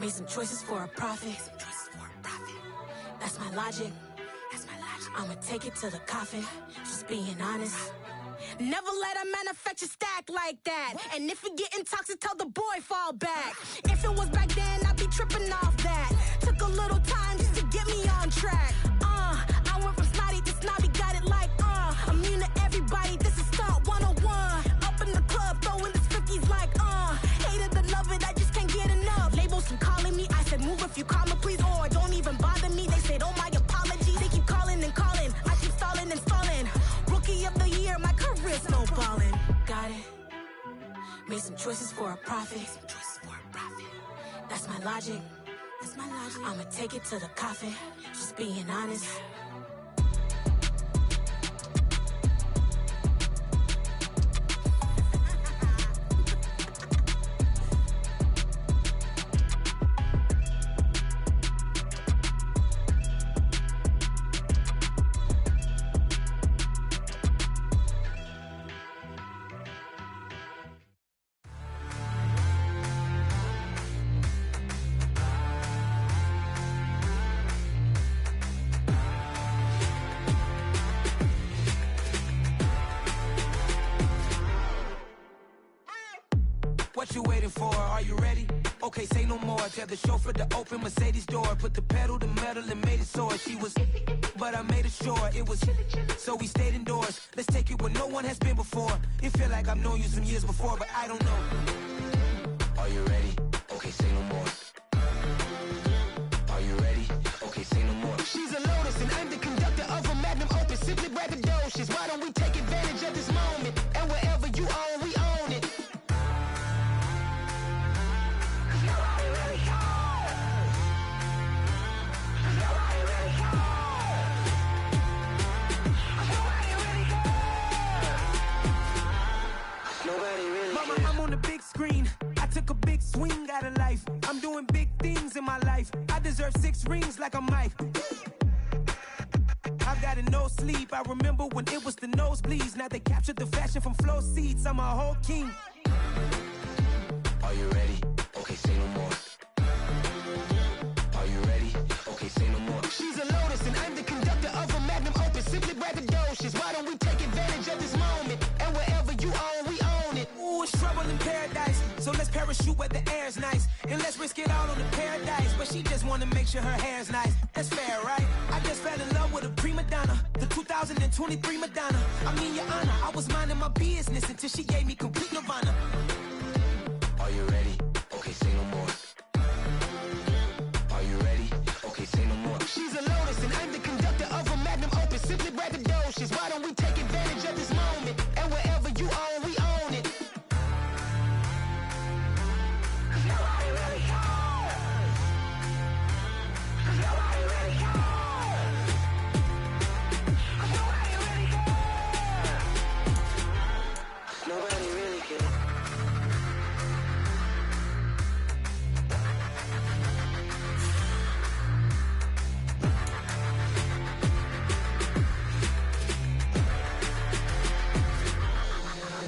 Made some choices for a profit. That's my logic. I'ma take it to the coffin. Just being honest. Never let a manufacture stack like that. And if it getting toxic, tell the boy fall back. If it was back then, I'd be tripping off that. Took a little time just to get me on track. I went from snotty to snobby, got it like immune to everybody, this is stunt 101. Up in the club, throwing the cookies like hate it or love it, I just can't get enough. Labels keep calling me, I said move if you call me please, or don't even bother me. They said oh my apologies, they keep calling and calling. I keep stalling and stalling. Rookie of the year, my career snowballing. Got it. Made some choices for a profit. That's my logic. I'ma take it to the coffin. Just being honest. What you waiting for? Are you ready? Okay, say no more. Tell the chauffeur to open Mercedes door. Put the pedal to metal and made it soar. She was, but I made it sure it was. So we stayed indoors. Let's take it where no one has been before. It feel like I've known you some years before, but I don't know. Are you ready? Okay, say no more. Are you ready? Okay, say no more. She's a Lotus and I'm the conductor of a magnum opus. Simply braggadocious. Why don't we take advantage of this moment? And wherever you own, we own it. Mama, I'm on the big screen. I took a big swing out of life. I'm doing big things in my life. I deserve 6 rings like I'm Mike. I've got no sleep. I remember when it was the nosebleeds. Now they captured the fashion from flow seats. I'm a whole king. Are you ready? Okay, say no more. Are you ready? Okay, say no more. She's a Lotus and I'm the conductor of a magnum opus. Simply braggadocious. Why don't we take advantage of this moment? And wherever you own, we own it. Ooh, it's trouble in paradise. So let's parachute where the air's nice. And let's risk it all on the paradise. But she just wanna make sure her hair's nice. That's fair, right? I just fell in love with a prima donna. The 2023 Madonna. I mean, your honor, I was minding my business until she gave me complete nirvana. Are you ready? Okay, say no more. Are you ready? Okay, say no more. She's a Lotus and I'm the conductor of a magnum opus. Simply braggadocious. Why don't we take advantage of this moment? And wherever you own, we own it. Nobody really cares. Nobody really cares. Nobody really cares. Nobody really cares.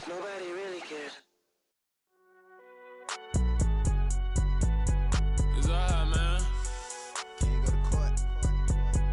Nobody really cares. It's alright, man. Can you go to court?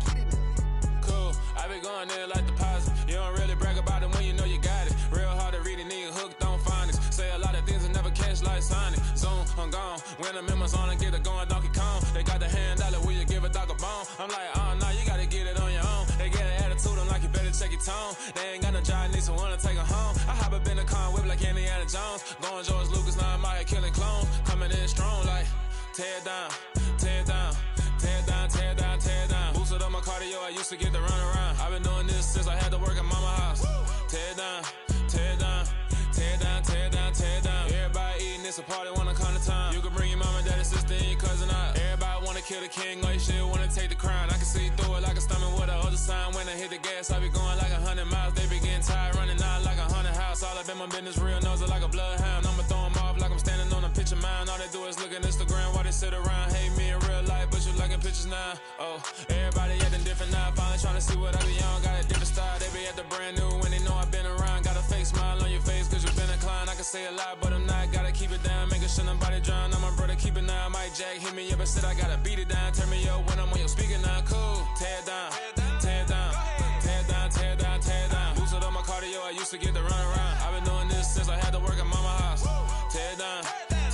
Get it now. Cool. I be going there like deposit. You don't really brag about it when you know you got it. Real hard to read it, nigga hooked, don't find it. Say a lot of things and never catch like Sonic. Zoom, I'm gone. When I'm in my zone, I get it going Donkey Kong. They got the hand dollar, will you give a dog a bone? I'm like, oh, no, you gotta get it on your own. They get an attitude, I'm like, you better check your tone. They ain't got no job, need someone to take her home. I hop up in the car, whip like Indiana Jones. Going George Lucas, now I'm out here killing clones. Coming in strong like, tear down, tear down, tear down, tear down, tear down. Boosted up my cardio, I used to get to run around. I've been doing this since I had to work at mama house. Tear down, tear down, tear down, tear down, tear down. Everybody eating, it's a party, wanna come to time. You can bring your mama, daddy, sister, and your cousin out. Everybody wanna kill the king, like shit, wanna take the crown. I can see through it like a stomach with a other sign. When I hit the gas, I be going like 100 miles. They be getting tired, running out like 100 house. All up in my business, real nose it like a bloodhound. I'ma throw 'em off like I'm standing on a picture mound. All they do is look at Instagram while they sit around. Hate me in real life, but you liking pictures now. Oh, everybody acting different now. Finally trying to see what I be on. Got a different style. They be at the brand new when they know I've been around. Got a fake smile on your face cause you been inclined. I can can say a lot, but I'm not. Gotta keep it down, making sure nobody drown. I'm my brother, keep it down. Mike Jack hit me up and said I gotta beat it down. Turn me up when I'm on your speaker now. Cool. Tear it down, tear it down, tear it down, tear it down, tear it down. Boosted up my cardio, I used to get the run around. I've been doing this since I had to work at mama house. Tear it down,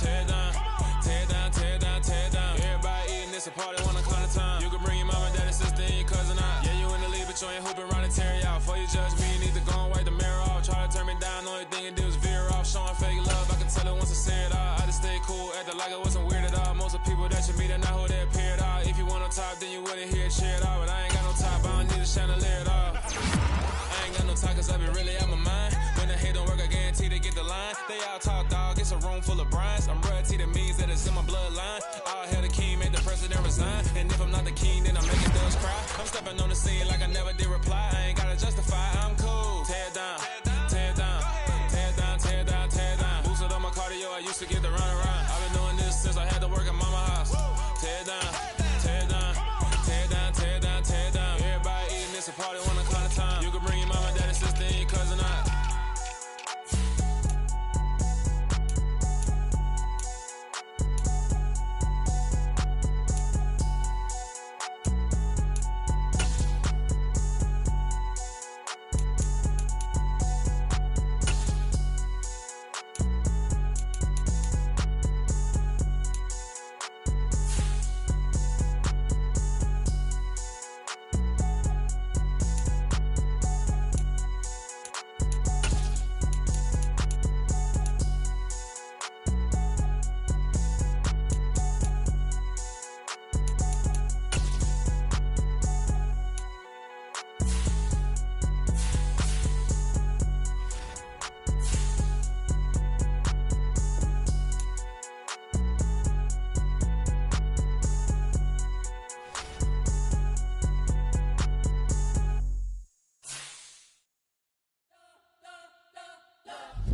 tear it down, tear it down, tear it down, tear it down. Everybody eating this a party, 1 o'clock of time. You can bring your mama, daddy, sister, and your cousin out. Yeah, you in the league, but you ain't hooping around and tear you out. Before you judge me, you need to go and wipe the mirror off. Try to turn me down, only thing you do is veer off. Showing fake love, I can tell it once I say it all. I just stay cool, acting like I wasn't weird at all. Most of the people that you meet are not who they appear at all. If you want on top, then you wouldn't hear it cheer at all. But I ain't got no top, I don't need a chandelier at all. I ain't got no talk, cause I be really out my mind. When the hate don't work, I guarantee they get the line. They all talk, dog, it's a room full of brines. I'm royalty, that means that it's in my bloodline. All hail the king, make the president resign. And if I'm not the king, then I'm making those cry. I'm stepping on the scene like I never did reply. I ain't gotta justify, I'm cool. Tear it down, tear it down, tear it down, tear it down, tear it down. Boosted up my cardio, I used to get the run around. I've been doing this since I had to work at mama house. Tear it down, tear it down, tear it down, tear it down, tear it down. Everybody eating this a party, 1 o'clock of time. You can bring your mama, daddy, sister, and your cousin out.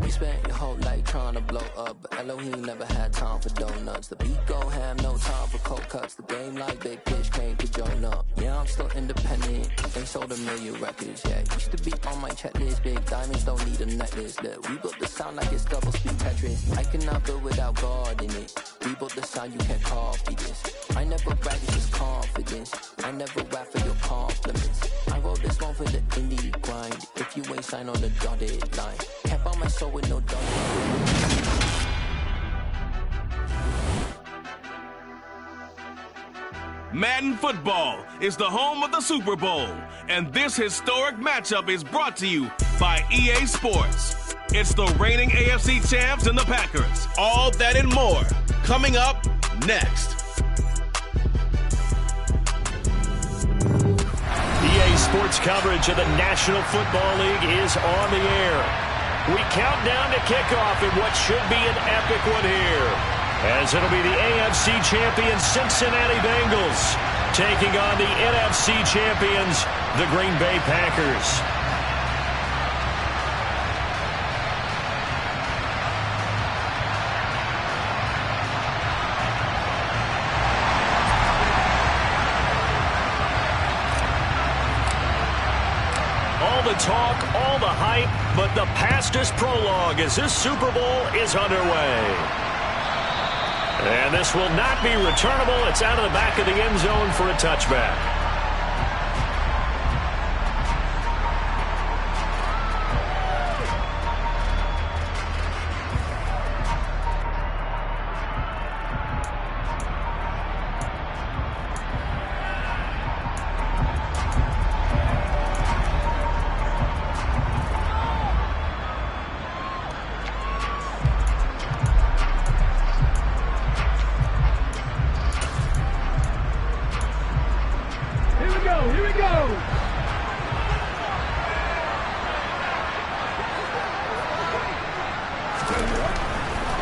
You spent your whole life trying to blow up, but Elohim never had time for donuts. The beat go ham, no time for cold cuts. The game like Big Pitch came to join up. Yeah, I'm still independent, ain't sold a million records yet. Used to be on my checklist, big diamonds don't need a necklace. Look, we built the sound like it's double speed Tetris. I cannot build without God in it. We built the sound, you can't copy this. I never brag, it's just confidence. I never rap for your compliments. I wrote this one for the indie grind. If you ain't signed on the dotted line, can't buy my soul with no dotted line. Madden Football is the home of the Super Bowl, and this historic matchup is brought to you by EA Sports. It's the reigning AFC champs and the Packers. All that and more coming up next. EA Sports coverage of the National Football League is on the air. We count down to kickoff in what should be an epic one here, as it'll be the AFC champion Cincinnati Bengals taking on the NFC champions, the Green Bay Packers. All the talk, all the hype, but the pastors prologue as this Super Bowl is underway. And this will not be returnable. It's out of the back of the end zone for a touchback.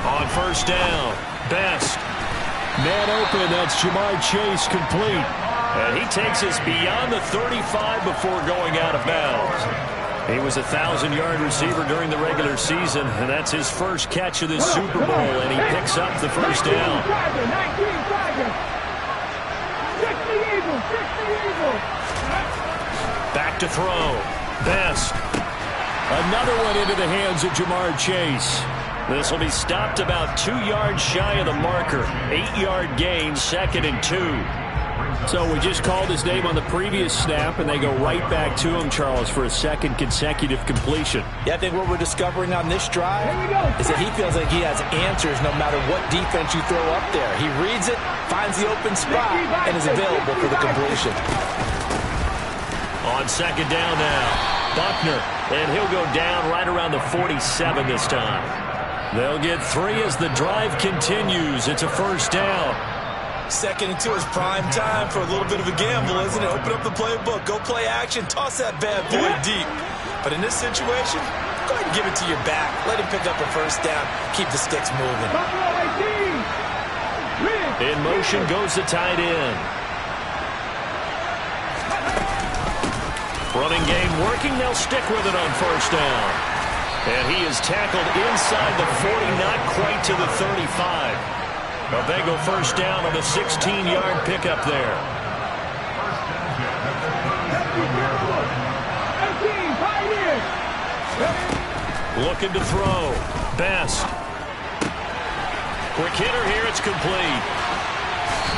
On first down, Best. Man open, that's Jamar Chase complete. And he takes us beyond the 35 before going out of bounds. He was a 1,000-yard receiver during the regular season, and that's his first catch of this Super Bowl, and he picks up the first down. Back to throw. Best. Another one into the hands of Jamar Chase. This will be stopped about 2 yards shy of the marker. 8-yard gain, 2nd and 2. So we just called his name on the previous snap, and they go right back to him, Charles, for a second consecutive completion. Yeah, I think what we're discovering on this drive is that he feels like he has answers no matter what defense you throw up there. He reads it, finds the open spot, and is available for the completion. On 2nd down now, Buckner, and he'll go down right around the 47 this time. They'll get 3 as the drive continues. It's a 1st down. 2nd and 2 is prime time for a little bit of a gamble, isn't it? Open up the playbook, go play action, toss that bad boy deep. But in this situation, go ahead and give it to your back. Let him pick up a 1st down. Keep the sticks moving. In motion goes the tight end. Running game working. They'll stick with it on 1st down. And he is tackled inside the 40, not quite to the 35. But they go 1st down on a 16-yard pickup there. Looking to throw. Best. Quick hitter here. It's complete.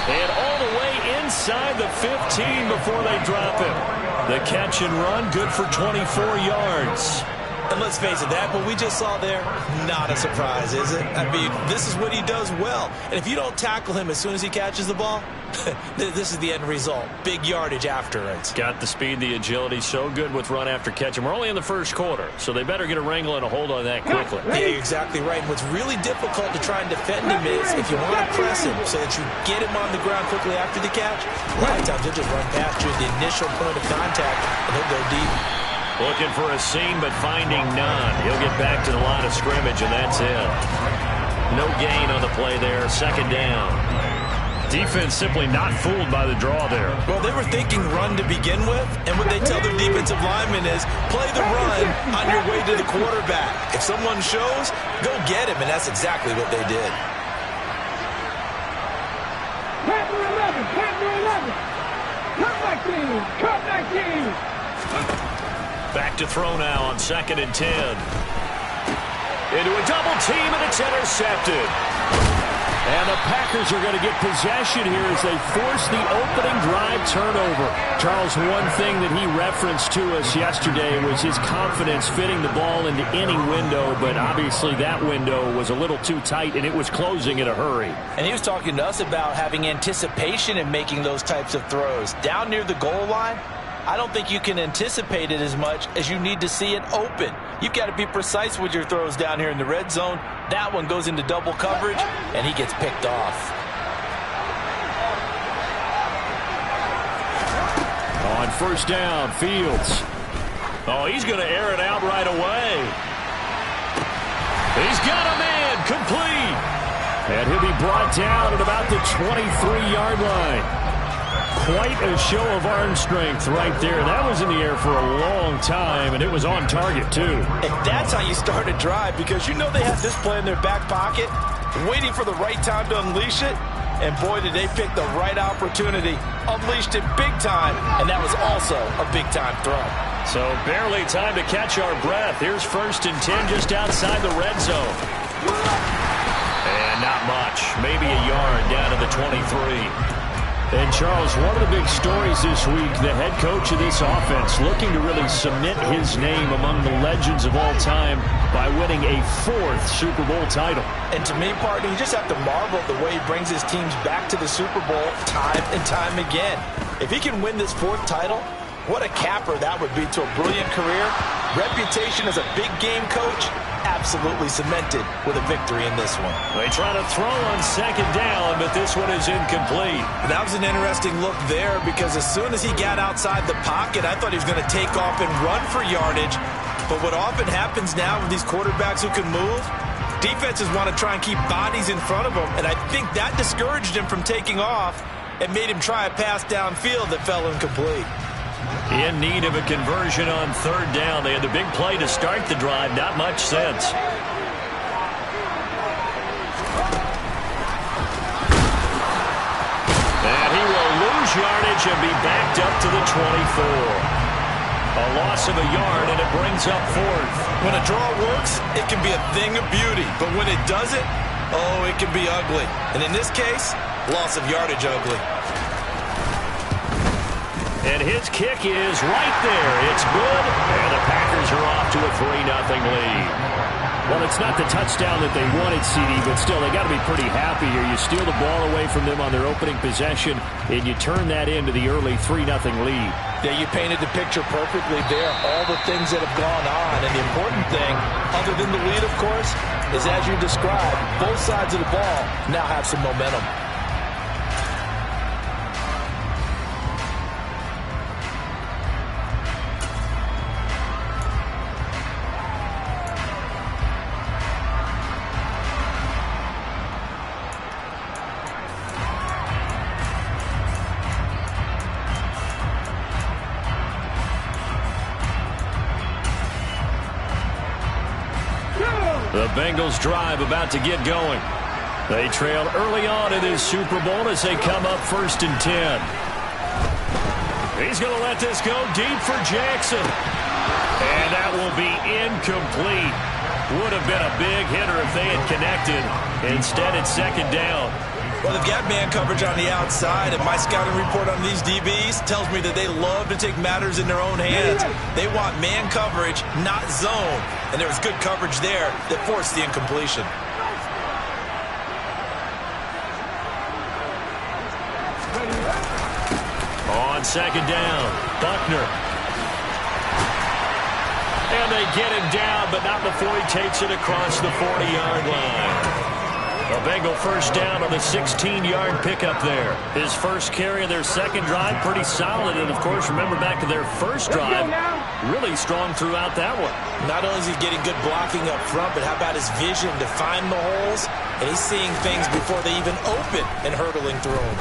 And all the way inside the 15 before they drop him. The catch and run, good for 24 yards. And let's face it, that what we just saw there, not a surprise, is it? I mean, this is what he does well. And if you don't tackle him as soon as he catches the ball, this is the end result. Big yardage afterwards. Got the speed, the agility, so good with run after catch. And we're only in the 1st quarter, so they better get a wrangle and a hold on that quickly. Yeah, you're exactly right. And what's really difficult to try and defend him is if you want to press him so that you get him on the ground quickly after the catch, a lot of times he'll just run past you at the initial point of contact, and he'll go deep. Looking for a seam, but finding none. He'll get back to the line of scrimmage, and that's it. No gain on the play there. 2nd down. Defense simply not fooled by the draw there. Well, they were thinking run to begin with, and what they tell their defensive linemen is play the run on your way to the quarterback. If someone shows, go get him, and that's exactly what they did. Panther 11. Cut back in. Back to throw now on 2nd and 10. Into a double team, and it's intercepted. And the Packers are going to get possession here as they force the opening drive turnover. Charles, one thing that he referenced to us yesterday was his confidence fitting the ball into any window, but obviously that window was a little too tight, and it was closing in a hurry. And he was talking to us about having anticipation in making those types of throws. Down near the goal line, I don't think you can anticipate it as much as you need to see it open. You've got to be precise with your throws down here in the red zone. That one goes into double coverage, and he gets picked off. On 1st down, Fields. Oh, he's going to air it out right away. He's got a man, complete. And he'll be brought down at about the 23-yard line. Quite a show of arm strength right there. That was in the air for a long time, and it was on target, too. And that's how you start a drive, because you know they have this play in their back pocket, waiting for the right time to unleash it. And boy, did they pick the right opportunity. Unleashed it big time, and that was also a big-time throw. So barely time to catch our breath. Here's 1st and 10 just outside the red zone. And not much. Maybe a yard down to the 23. And, Charles, one of the big stories this week, the head coach of this offense looking to really cement his name among the legends of all time by winning a 4th Super Bowl title. And to me, partner, you just have to marvel at the way he brings his teams back to the Super Bowl time and time again. If he can win this 4th title, what a capper that would be to a brilliant career. Reputation as a big game coach, absolutely cemented with a victory in this one. They try to throw on 2nd down, but this one is incomplete. That was an interesting look there, because as soon as he got outside the pocket, I thought he was going to take off and run for yardage. But what often happens now with these quarterbacks who can move, defenses want to try and keep bodies in front of them, and I think that discouraged him from taking off and made him try a pass downfield that fell incomplete. In need of a conversion on 3rd down. They had the big play to start the drive. Not much sense. And he will lose yardage and be backed up to the 24. A loss of a yard, and it brings up fourth. When a draw works, it can be a thing of beauty. But when it doesn't, oh, it can be ugly. And in this case, loss of yardage ugly. And his kick is right there. It's good, and the Packers are off to a 3-0 lead. Well, it's not the touchdown that they wanted, CD, but still, they got to be pretty happy here. You steal the ball away from them on their opening possession, and you turn that into the early 3-0 lead. Yeah, you painted the picture perfectly there, all the things that have gone on. And the important thing, other than the lead, of course, is as you described, both sides of the ball now have some momentum. The Bengals drive about to get going. They trail early on in this Super Bowl as they come up 1st and 10. He's going to let this go deep for Jackson. And that will be incomplete. Would have been a big hitter if they had connected. Instead, it's 2nd down. Well, they've got man coverage on the outside, and my scouting report on these DBs tells me that they love to take matters in their own hands. They want man coverage, not zone. And there was good coverage there that forced the incompletion. On 2nd down, Buckner. And they get him down, but not before he takes it across the 40-yard line. A Bengal 1st down on the 16-yard pickup there. His first carry of their second drive, pretty solid. And, of course, remember back to their first drive, really strong throughout that one. Not only is he getting good blocking up front, but how about his vision to find the holes? And he's seeing things before they even open and hurdling through them.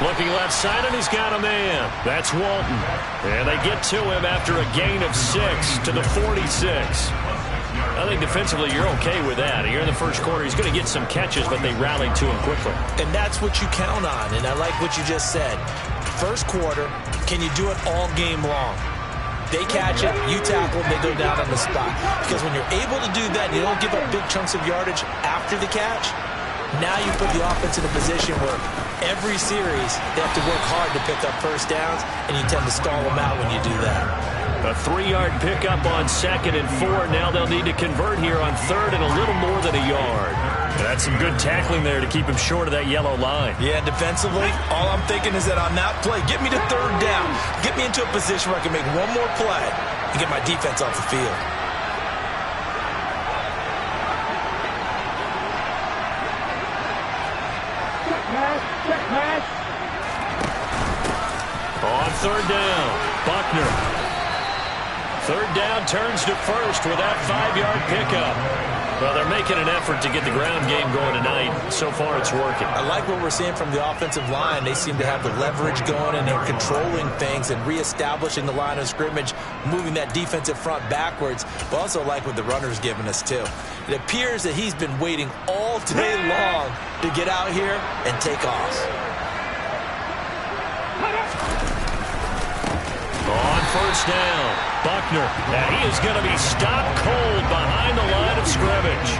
Looking left side, and he's got a man. That's Walton. And they get to him after a gain of 6 to the 46. I think defensively you're okay with that. Here in the first quarter, he's going to get some catches, but they rallied to him quickly. And that's what you count on, and I like what you just said. First quarter, can you do it all game long? They catch it, you tackle, they go down on the spot. Because when you're able to do that, you don't give up big chunks of yardage after the catch, now you put the offense in a position where every series they have to work hard to pick up first downs, and you tend to stall them out when you do that. A 3-yard pickup on 2nd and 4. Now they'll need to convert here on 3rd and a little more than a yard. That's some good tackling there to keep him short of that yellow line. Yeah, defensively, all I'm thinking is that on that play, get me to 3rd down. Get me into a position where I can make one more play and get my defense off the field. On 3rd down, Buckner. 3rd down turns to 1st with that 5-yard pickup. Well, they're making an effort to get the ground game going tonight. So far, it's working. I like what we're seeing from the offensive line. They seem to have the leverage going, and they're controlling things and reestablishing the line of scrimmage, moving that defensive front backwards. But also like what the runner's giving us, too. It appears that he's been waiting all day long to get out here and take off. On 1st down, Buckner. Now he is going to be stopped cold behind the line of scrimmage.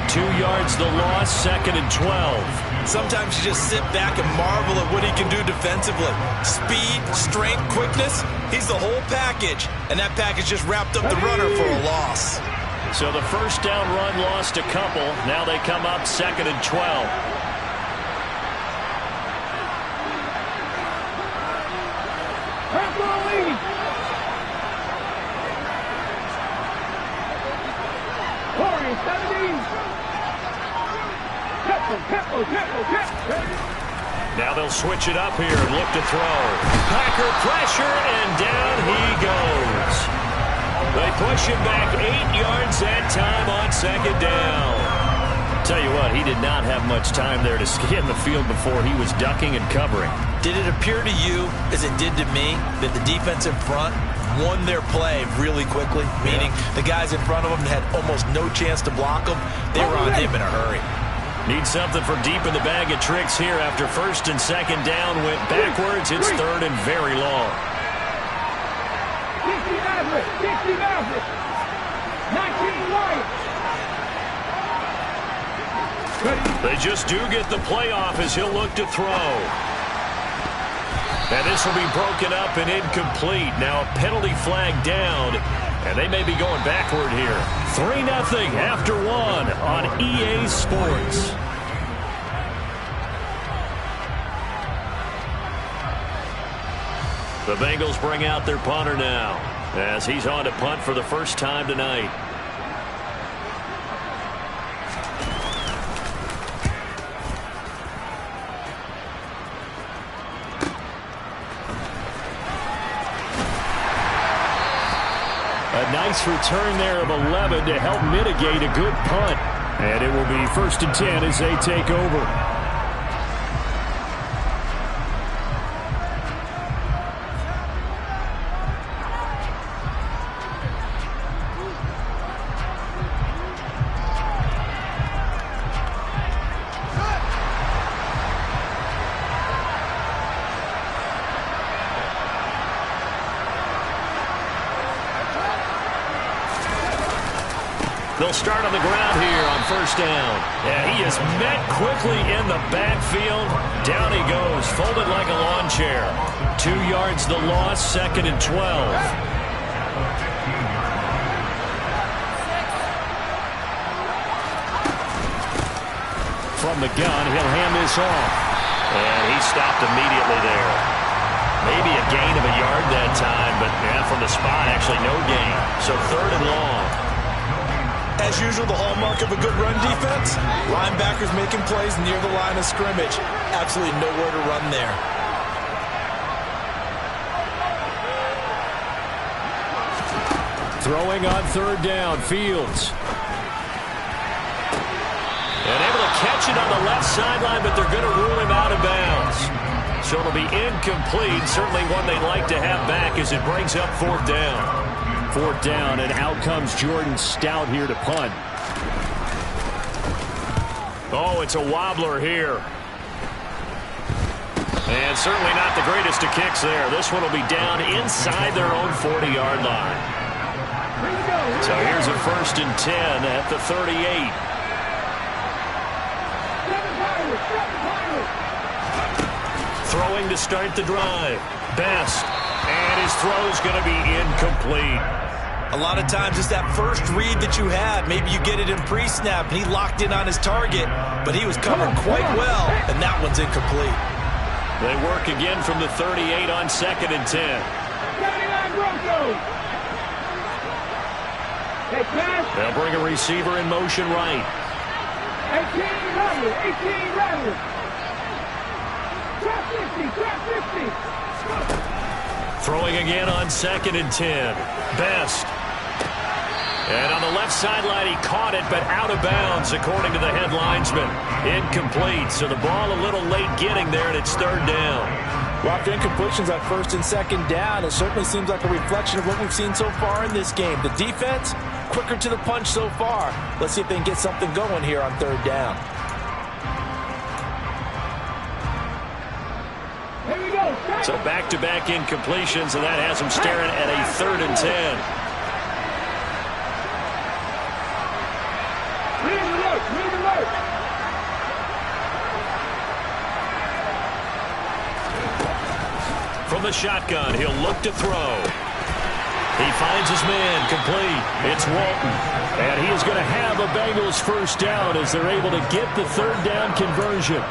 2 yards the loss, 2nd and 12. Sometimes you just sit back and marvel at what he can do defensively. Speed, strength, quickness, he's the whole package. And that package just wrapped up the runner for a loss. So the 1st down run lost a couple. Now they come up 2nd and 12. Now they'll switch it up here and look to throw. Packer pressure, and down he goes. They push him back 8 yards that time on 2nd down. Tell you what, he did not have much time there to scan the field before he was ducking and covering. Did it appear to you, as it did to me, that the defensive front won their play really quickly? Meaning the guys in front of them had almost no chance to block him. They were on him in a hurry. Need something for deep in the bag of tricks here after 1st and 2nd down went backwards. It's 3rd and very long. 60 Maverick. 60 Maverick. 19 White. They just do get the playoff as he'll look to throw. And this will be broken up and incomplete. Now a penalty flag down, and they may be going backward here. 3-0 after 1 on EA Sports. The Bengals bring out their punter now as he's on to punt for the first time tonight. A nice return there of 11 to help mitigate a good punt. And it will be 1st and 10 as they take over. They'll start on the ground here on 1st down. And he is met quickly in the backfield. Down he goes, folded like a lawn chair. 2 yards the loss, 2nd and 12. From the gun, he'll hand this off. And he stopped immediately there. Maybe a gain of a yard that time, but from the spot, actually no gain. So 3rd and long. As usual, the hallmark of a good run defense, linebackers making plays near the line of scrimmage. Absolutely nowhere to run there. Throwing on 3rd down, Fields. And able to catch it on the left sideline, but they're going to rule him out of bounds. So it'll be incomplete. Certainly one they'd like to have back as it brings up 4th down. 4th down, and out comes Jordan Stout here to punt. Oh, it's a wobbler here. And certainly not the greatest of kicks there. This one will be down inside their own 40-yard line. So here's a 1st and 10 at the 38. Throwing to start the drive. Best. And his throw is going to be incomplete. A lot of times it's that first read that you have. Maybe you get it in pre-snap, and he locked in on his target, but he was covered quite well, and that one's incomplete. They work again from the 38 on 2nd and 10. 79 Broncos. They'll bring a receiver in motion right. 18 Ravens. Trap 50. Throwing again on 2nd and 10. Best. And on the left sideline, he caught it, but out of bounds, according to the head linesman. Incomplete, so the ball a little late getting there, and it's 3rd down. Well, after incompletions on 1st and 2nd down, it certainly seems like a reflection of what we've seen so far in this game. The defense, quicker to the punch so far. Let's see if they can get something going here on 3rd down. So back-to-back incompletions, and that has them staring at a 3rd and 10. From the shotgun, he'll look to throw. He finds his man, complete. It's Walton. And he is going to have a Bengals 1st down as they're able to get the 3rd down conversion.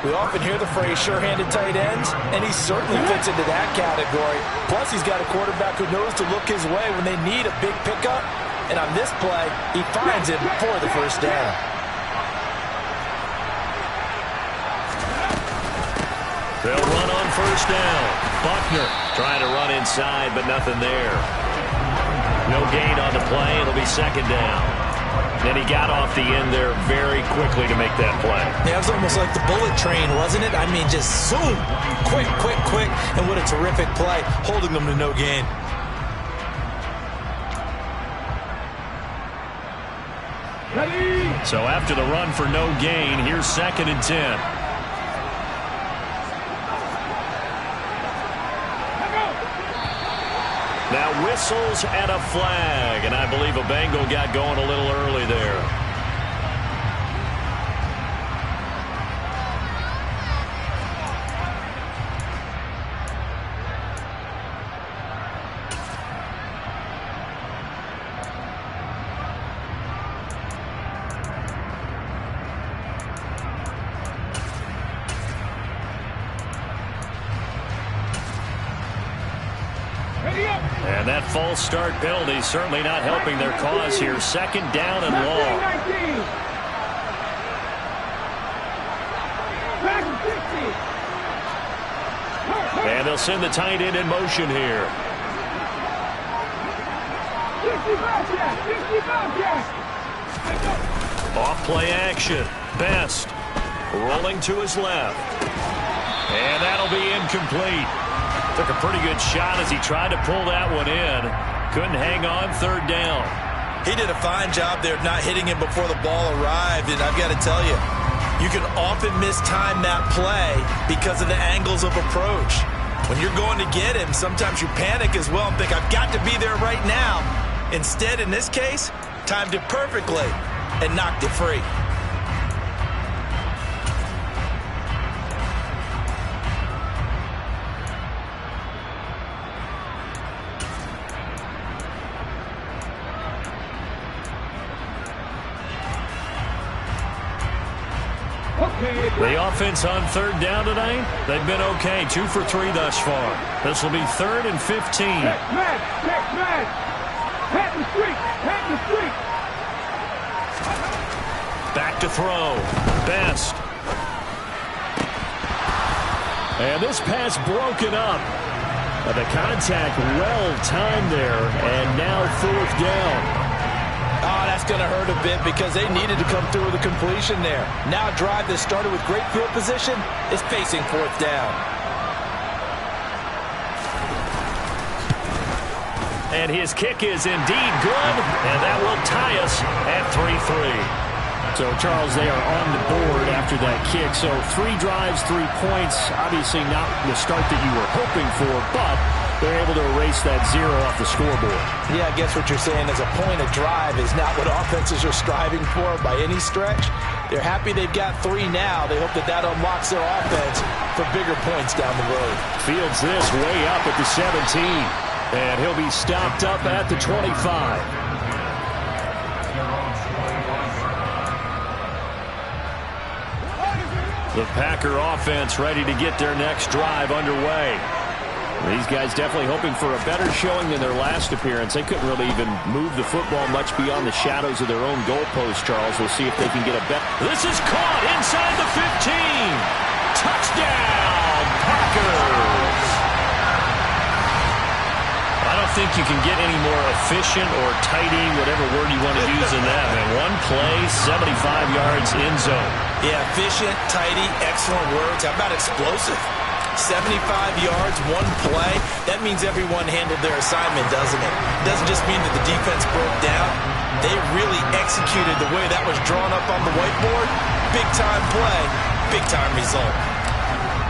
We often hear the phrase sure-handed tight ends, and he certainly fits into that category. Plus, he's got a quarterback who knows to look his way when they need a big pickup. And on this play, he finds him for the 1st down. They'll run on 1st down. Buckner trying to run inside, but nothing there. No gain on the play. It'll be 2nd down. Then he got off the end there very quickly to make that play. Yeah, it was almost like the bullet train, wasn't it? I mean, just zoom. Quick. And what a terrific play, holding them to no gain. So after the run for no gain, here's 2nd and 10. Now whistles and a flag. And I believe a Bengal got going a little early there. And that false start penalty certainly not helping their cause here. Second down and long. And they'll send the tight end in motion here. Off play action. Best rolling to his left. And that'll be incomplete. Took a pretty good shot as he tried to pull that one in. Couldn't hang on. Third down. He did a fine job there of not hitting him before the ball arrived. And I've got to tell you, you can often mistime that play because of the angles of approach. When you're going to get him, sometimes you panic as well and think, I've got to be there right now. Instead, in this case, timed it perfectly and knocked it free. The offense on third down tonight, they've been okay. 2 for 3 thus far. This will be 3rd and 15. Back to throw. Best. And this pass broken up. But the contact well timed there. And now 4th down. Oh, that's going to hurt a bit because they needed to come through with a completion there. Now a drive that started with great field position is facing 4th down. And his kick is indeed good, and that will tie us at 3-3. So, Charles, they are on the board after that kick. So 3 drives, 3 points. Obviously not the start that you were hoping for, but they're able to erase that 0 off the scoreboard. Yeah, I guess what you're saying is a point of drive is not what offenses are striving for by any stretch. They're happy they've got 3 now. They hope that that unlocks their offense for bigger points down the road. Fields this way up at the 17. And he'll be stopped up at the 25. The Packer offense ready to get their next drive underway. These guys definitely hoping for a better showing than their last appearance. They couldn't really even move the football much beyond the shadows of their own goalpost, Charles. We'll see if they can get a bet. This is caught inside the 15. Touchdown, Packers. I don't think you can get any more efficient or tidy, whatever word you want to use in that. Man, one play, 75 yards in zone. Yeah, efficient, tidy, excellent words. How about explosive? 75 yards, one play. That means everyone handled their assignment, doesn't it? It doesn't just mean that the defense broke down. They really executed the way that was drawn up on the whiteboard. Big-time play, big-time result.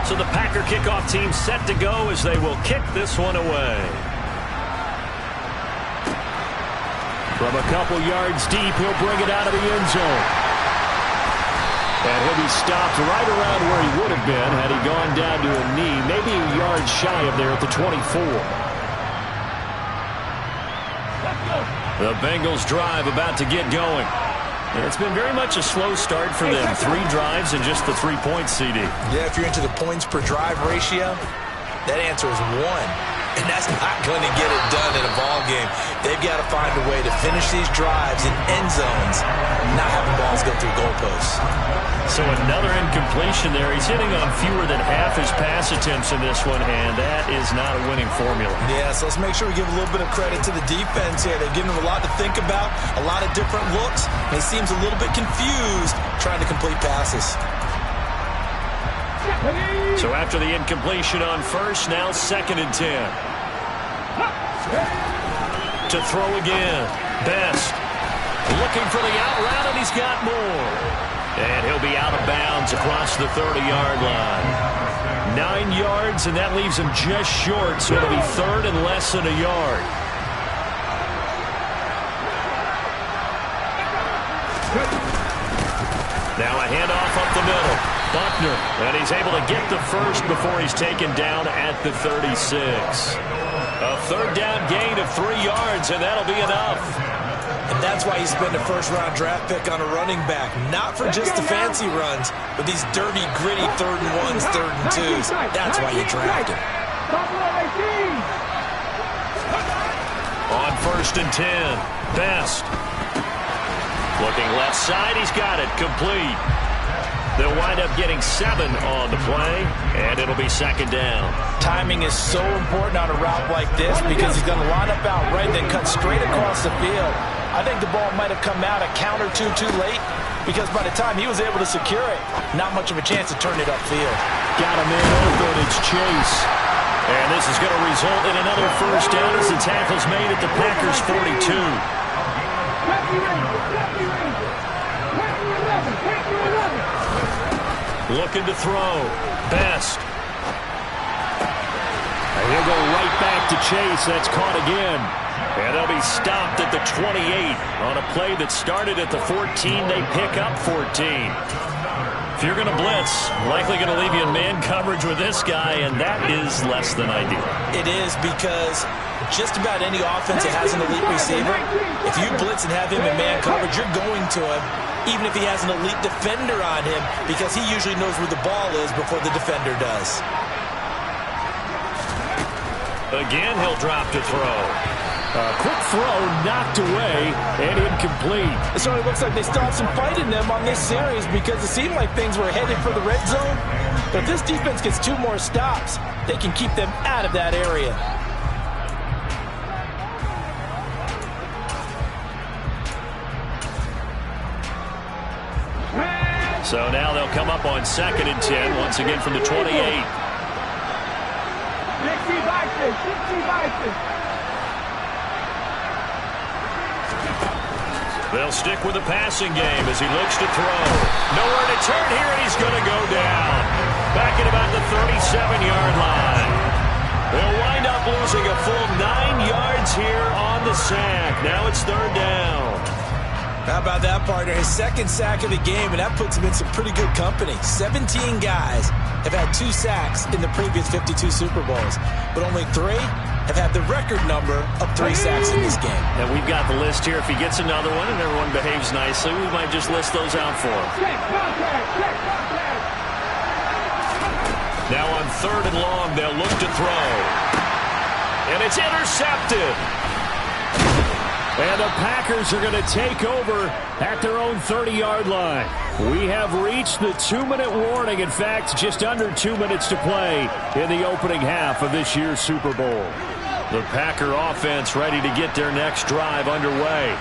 So the Packer kickoff team set to go as they will kick this one away. From a couple yards deep, he'll bring it out of the end zone. And he'll be stopped right around where he would have been had he gone down to a knee, maybe a yard shy of there at the 24. The Bengals drive about to get going. And it's been very much a slow start for them. 3 drives and just the 3 points, CD. Yeah, if you're into the points per drive ratio, that answer is 1. And that's not going to get it done in a ball game. They've got to find a way to finish these drives in end zones, not having balls go through goalposts. So another incompletion there. He's hitting on fewer than half his pass attempts in this one, and that is not a winning formula. Yeah, so let's make sure we give a little bit of credit to the defense here. They've given him a lot to think about, a lot of different looks, and he seems a little bit confused trying to complete passes. So after the incompletion on first, now 2nd and 10. To throw again. Best. Looking for the out route, and he's got more. And he'll be out of bounds across the 30-yard line. 9 yards, and that leaves him just short, so it'll be 3rd and less than a yard. Now a handoff up the middle. Buckner, and he's able to get the first before he's taken down at the 36. A third down gain of 3 yards, and that'll be enough. And that's why you spend a first-round draft pick on a running back. Not for just the fancy runs, but these dirty, gritty 3rd and 1s, 3rd and 2s. That's why you draft him. On 1st and 10, Best. Looking left side, he's got it, complete. They'll wind up getting 7 on the play, and it'll be 2nd down. Timing is so important on a route like this because he's going to line up out right, then cut straight across the field. I think the ball might have come out a count or two too late because by the time he was able to secure it, not much of a chance to turn it upfield. Got a man open, it's Chase. And this is going to result in another first down as the tackle's made at the Packers' 42. Looking to throw. Best. And he'll go right back to Chase. That's caught again. And they'll be stopped at the 28 on a play that started at the 14. They pick up 14. If you're going to blitz, likely going to leave you in man coverage with this guy, and that is less than ideal. It is because just about any offense that has an elite receiver, if you blitz and have him in man coverage, you're going to him, even if he has an elite defender on him, because he usually knows where the ball is before the defender does. Again, he'll drop to throw. Quick throw knocked away and incomplete. It certainly looks like they still have some fight in them on this series because it seemed like things were headed for the red zone. But if this defense gets 2 more stops, they can keep them out of that area. So now they'll come up on 2nd and 10, once again from the 28. They'll stick with the passing game as he looks to throw. Nowhere to turn here, and he's going to go down. Back at about the 37-yard line. They'll wind up losing a full 9 yards here on the sack. Now it's 3rd down. How about that, partner? His 2nd sack of the game, and that puts him in some pretty good company. 17 guys have had 2 sacks in the previous 52 Super Bowls, but only 3 have had the record number of 3 sacks in this game. And we've got the list here. If he gets another one and everyone behaves nicely, we might just list those out for him. Now on 3rd and long, they'll look to throw. And it's intercepted. And the Packers are going to take over at their own 30-yard line. We have reached the 2-minute warning. In fact, just under 2 minutes to play in the opening half of this year's Super Bowl. The Packer offense ready to get their next drive underway.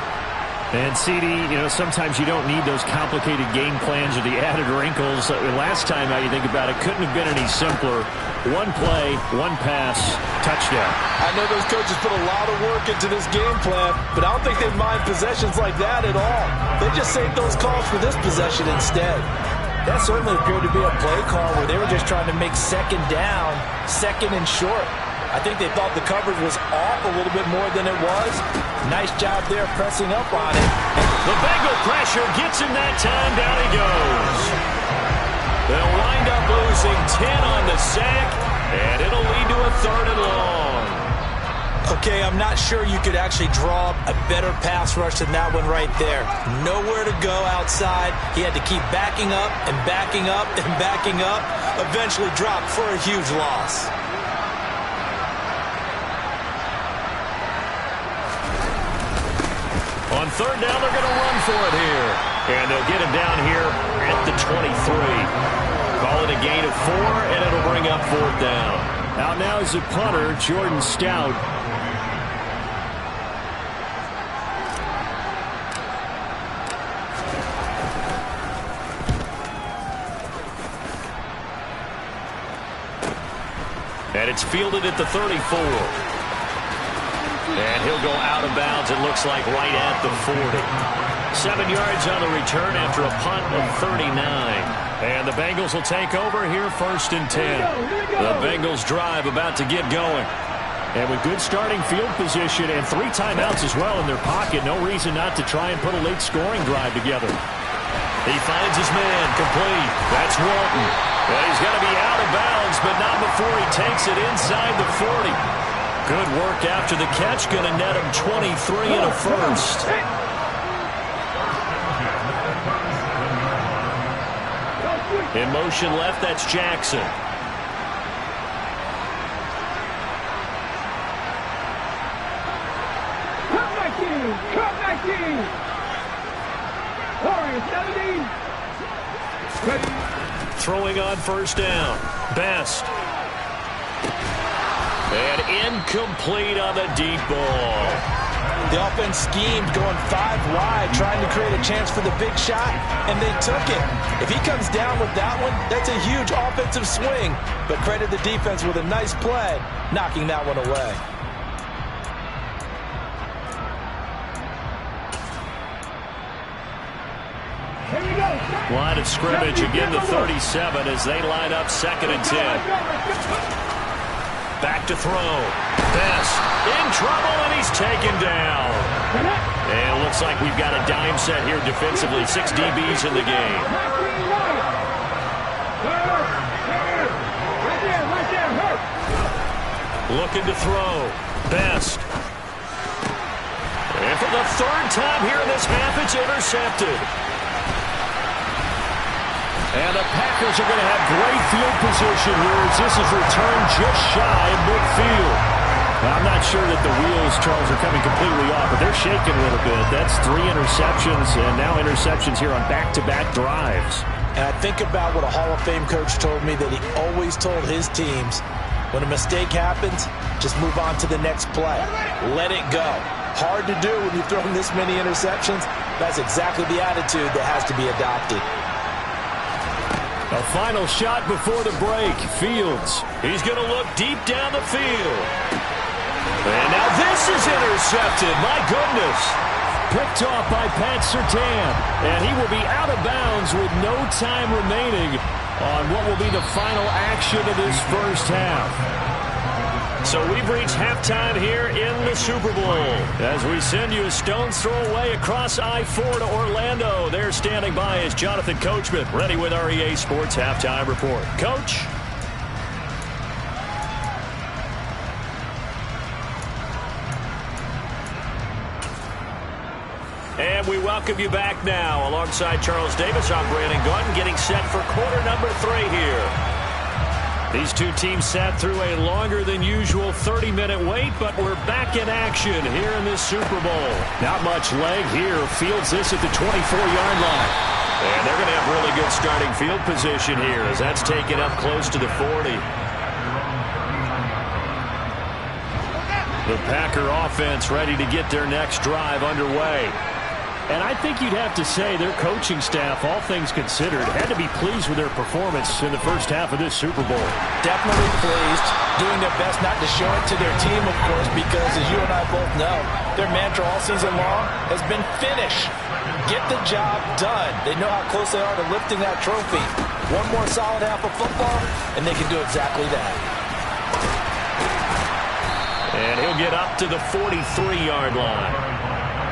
And, CD, sometimes you don't need those complicated game plans or the added wrinkles. Last time, now you think about it, couldn't have been any simpler. 1 play, 1 pass, touchdown. I know those coaches put a lot of work into this game plan, but I don't think they mind possessions like that at all. They just saved those calls for this possession instead. That certainly appeared to be a play call where they were just trying to make 2nd down, 2nd and short. I think they thought the coverage was off a little bit more than it was. Nice job there pressing up on it. The Bengal pressure gets him that time. Down he goes. They'll wind up losing 10 on the sack, and it'll lead to a 3rd and long. Okay, I'm not sure you could actually draw a better pass rush than that one right there. Nowhere to go outside. He had to keep backing up and backing up and backing up. Eventually dropped for a huge loss. On 3rd down, they're going to run for it here. And they'll get him down here at the 23. Call it a gain of 4, and it'll bring up 4th down. Out now is the punter, Jordan Stout. And it's fielded at the 34. And he'll go out of bounds, it looks like, right at the 40. 7 yards on the return after a punt of 39. And the Bengals will take over here 1st and 10. The Bengals drive about to get going. And with good starting field position and 3 timeouts as well in their pocket, no reason not to try and put a late scoring drive together. He finds his man, complete. That's Walton. And he's going to be out of bounds, but not before he takes it inside the 40. Good work after the catch, going to net him 23 and a first. In motion left, that's Jackson. Come back in! Warriors 17. Throwing on first down. Best. And incomplete on the deep ball. The offense schemed going 5 wide, trying to create a chance for the big shot, and they took it. If he comes down with that one, that's a huge offensive swing. But credit the defense with a nice play, knocking that one away. Line of scrimmage again to 37 as they line up 2nd and 10. Back to throw. Best in trouble, and he's taken down. And it looks like we've got a dime set here defensively. 6 DBs in the game. Looking to throw. Best. And for the 3rd time here in this half, it's intercepted. And the Packers are going to have great field position here as this is returned just shy of midfield. I'm not sure that the wheels, Charles, are coming completely off, but they're shaking a little bit. That's 3 interceptions, and now interceptions here on back-to-back drives. And I think about what a Hall of Fame coach told me, that he always told his teams, when a mistake happens, just move on to the next play. Let it go. Hard to do when you've thrown this many interceptions. That's exactly the attitude that has to be adopted. A final shot before the break. Fields. He's going to look deep down the field. And now this is intercepted. My goodness. Picked off by Pat Surtain. And he will be out of bounds with no time remaining on what will be the final action of this first half. So we've reached halftime here in the Super Bowl as we send you a stone's throw away across I-4 to Orlando. There standing by is Jonathan Coachman, ready with our EA Sports Halftime Report. Coach? And we welcome you back now. Alongside Charles Davis, I'm Brandon Gordon, getting set for quarter number 3 here. These two teams sat through a longer than usual 30-minute wait, but we're back in action here in this Super Bowl. Not much leg here. Fields this at the 24-yard line. And they're going to have really good starting field position here as that's taken up close to the 40. The Packer offense ready to get their next drive underway. And I think you'd have to say their coaching staff, all things considered, had to be pleased with their performance in the first half of this Super Bowl. Definitely pleased, doing their best not to show it to their team, of course, because as you and I both know, their mantra all season long has been finish. Get the job done. They know how close they are to lifting that trophy. One more solid half of football, and they can do exactly that. And he'll get up to the 43-yard line.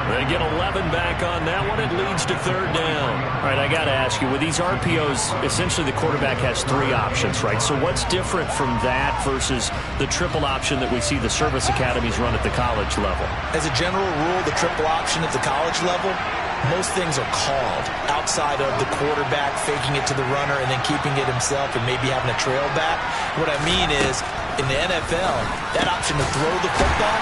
They get 11 back on that one. It leads to 3rd down. All right, I got to ask you, with these RPOs, essentially the quarterback has 3 options, right? So what's different from that versus the triple option that we see the service academies run at the college level? As a general rule, the triple option at the college level, most things are called outside of the quarterback faking it to the runner and then keeping it himself and maybe having a trail back. What I mean is, in the NFL, that option to throw the football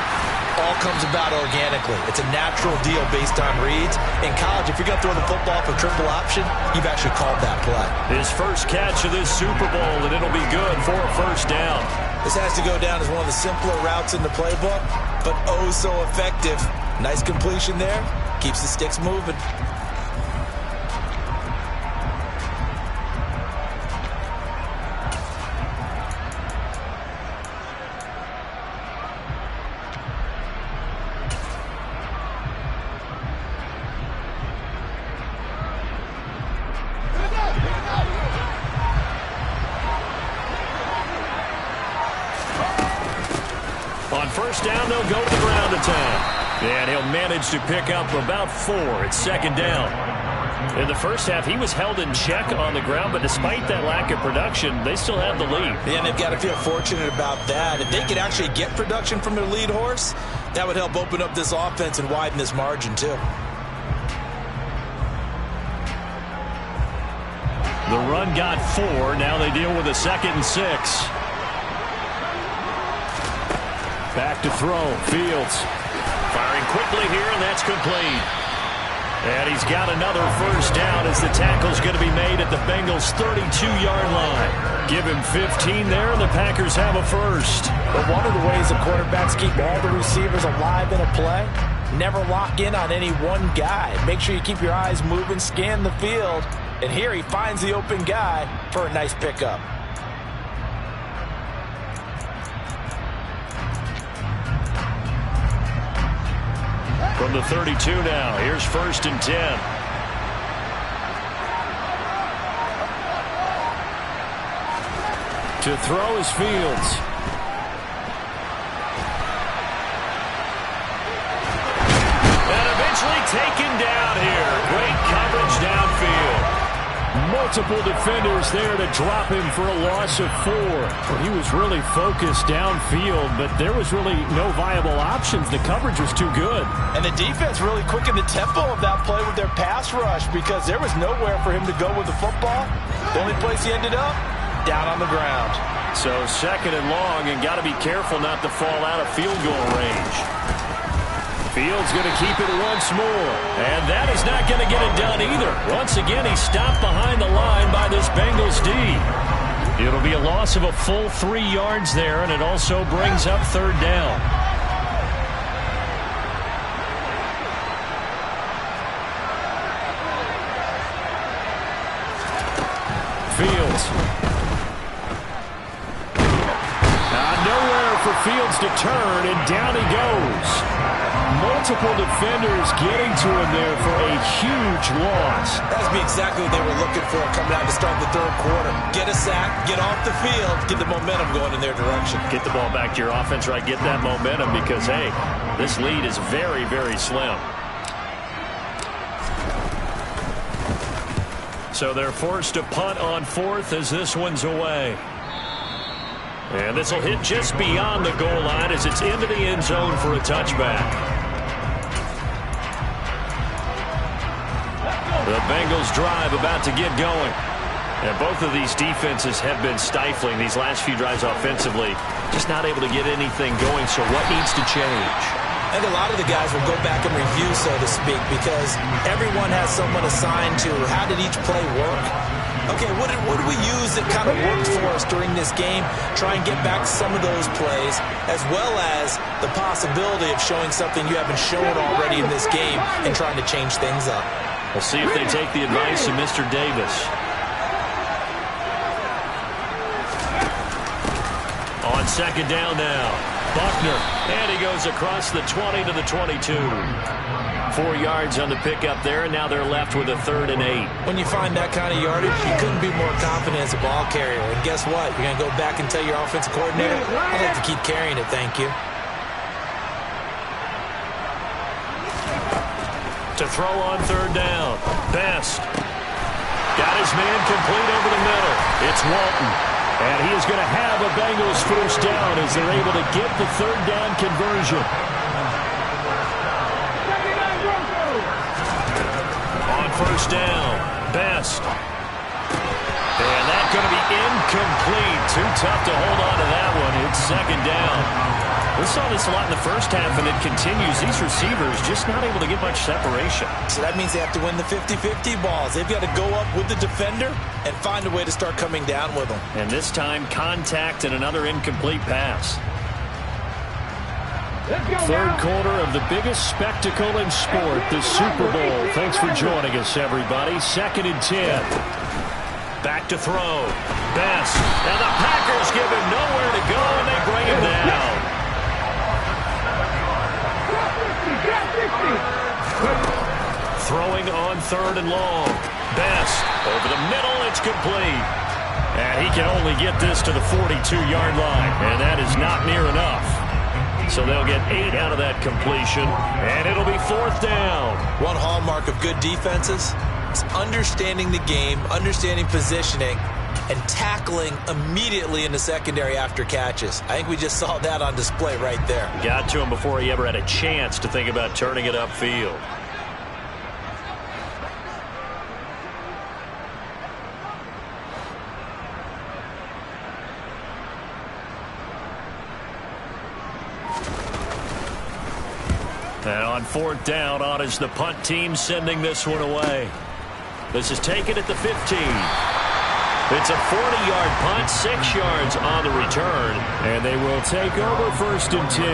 all comes about organically. It's a natural deal based on reads. In college, if you're going to throw the football for triple option, you've actually called that play. His first catch of this Super Bowl, and it'll be good for a first down. This has to go down as one of the simpler routes in the playbook, but oh so effective. Nice completion there. Keeps the sticks moving. first down, they'll go to the ground attack. And he'll manage to pick up about 4. It's second down. In the first half, he was held in check on the ground, but despite that lack of production, they still have the lead. Yeah, and they've got to feel fortunate about that. If they could actually get production from their lead horse, that would help open up this offense and widen this margin, too. The run got 4. Now they deal with a 2nd and 6. Back to throw. Fields firing quickly here, and that's complete. And he's got another first down as the tackle's going to be made at the Bengals' 32-yard line. Give him 15 there, and the Packers have a first. But one of the ways the quarterbacks keep all the receivers alive in a play, never lock in on any one guy. Make sure you keep your eyes moving, scan the field, and here he finds the open guy for a nice pickup. From the 32 now, here's 1st and 10. To throw is Fields. And eventually taken down here. Great coverage downfield. Multiple defenders there to drop him for a loss of 4. He was really focused downfield, but there was really no viable options. The coverage was too good. And the defense really quickened the tempo of that play with their pass rush because there was nowhere for him to go with the football. The only place he ended up, down on the ground. So 2nd and long, and got to be careful not to fall out of field goal range. Fields going to keep it once more. And that is not going to get it done either. Once again, he's stopped behind the line by this Bengals D. It'll be a loss of a full 3 yards there, and it also brings up 3rd down. Fields. Nowhere for Fields to turn, and down he goes. Multiple defenders getting to him there for a huge loss. That would be exactly what they were looking for coming out to start the 3rd quarter. Get a sack, get off the field, get the momentum going in their direction. Get the ball back to your offense, right? Get that momentum because, hey, this lead is very, very slim. So they're forced to punt on 4th as this one's away. And this will hit just beyond the goal line as it's into the end zone for a touchback. The Bengals drive about to get going. And both of these defenses have been stifling these last few drives offensively. Just not able to get anything going, so what needs to change? I think a lot of the guys will go back and review, so to speak, because everyone has someone assigned to how did each play work. Okay, what did we use that kind of worked for us during this game? Try and get back some of those plays, as well as the possibility of showing something you haven't shown already in this game and trying to change things up. We'll see if they take the advice of Mr. Davis. On 2nd down now, Buckner, and he goes across the 20 to the 22. 4 yards on the pickup there, and now they're left with a 3rd and 8. When you find that kind of yardage, you couldn't be more confident as a ball carrier. And guess what? You're going to go back and tell your offensive coordinator, I'd like to keep carrying it, thank you. To throw on 3rd down, Best. Got his man complete over the middle. It's Walton. And he is going to have a Bengals first down as they're able to get the 3rd down conversion. On 1st down, Best. And that's going to be incomplete. Too tough to hold on to that one. It's 2nd down. We saw this a lot in the first half, and it continues. These receivers just not able to get much separation. So that means they have to win the 50-50 balls. They've got to go up with the defender and find a way to start coming down with them. And this time, contact and another incomplete pass. 3rd quarter of the biggest spectacle in sport, the Super Bowl. Thanks for joining us, everybody. 2nd and 10. Back to throw. Best. And the Packers give him nowhere to go, and they bring him down. Throwing on 3rd and long. Best. Over the middle, it's complete. And he can only get this to the 42-yard line, and that is not near enough. So they'll get 8 out of that completion, and it'll be 4th down. One hallmark of good defenses is understanding the game, understanding positioning, and tackling immediately in the secondary after catches. I think we just saw that on display right there. Got to him before he ever had a chance to think about turning it upfield. And on 4th down, on is the punt team sending this one away. This is taken at the 15. It's a 40-yard punt, 6 yards on the return. And they will take over 1st and 10.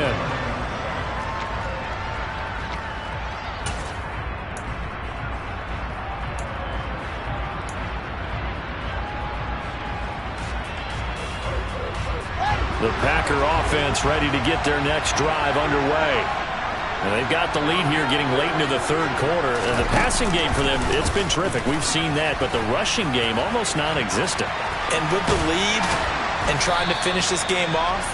The Packer offense ready to get their next drive underway. And they've got the lead here getting late into the 3rd quarter. And the passing game for them, it's been terrific. We've seen that, but the rushing game almost non-existent. And with the lead and trying to finish this game off,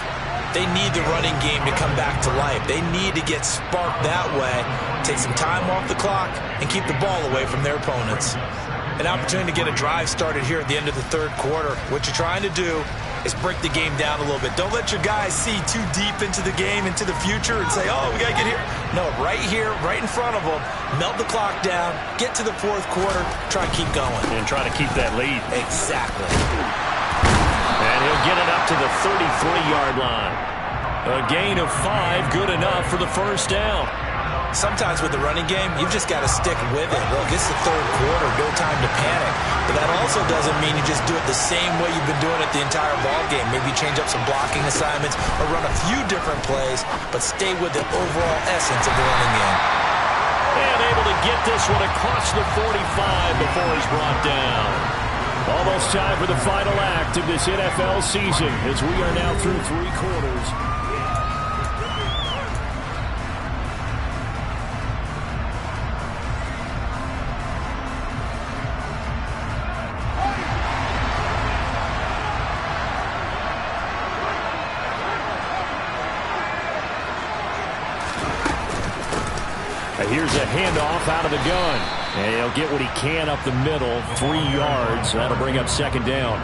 they need the running game to come back to life. They need to get sparked that way, take some time off the clock, and keep the ball away from their opponents. An opportunity to get a drive started here at the end of the 3rd quarter. What you're trying to do is break the game down a little bit. Don't let your guys see too deep into the game, into the future, and say, oh, we got to get here. No, right here, right in front of them, melt the clock down, get to the 4th quarter, try and keep going. And try to keep that lead. Exactly. And he'll get it up to the 33-yard line. A gain of 5, good enough for the 1st down. Sometimes with the running game, you've just got to stick with it. Look, it's the 3rd quarter, no time to panic. But that also doesn't mean you just do it the same way you've been doing it the entire ball game. Maybe change up some blocking assignments or run a few different plays, but stay with the overall essence of the running game. And able to get this one across the 45 before he's brought down. Almost time for the final act of this NFL season as we are now through 3 quarters. Here's a handoff out of the gun. And he'll get what he can up the middle, 3 yards. That'll bring up 2nd down.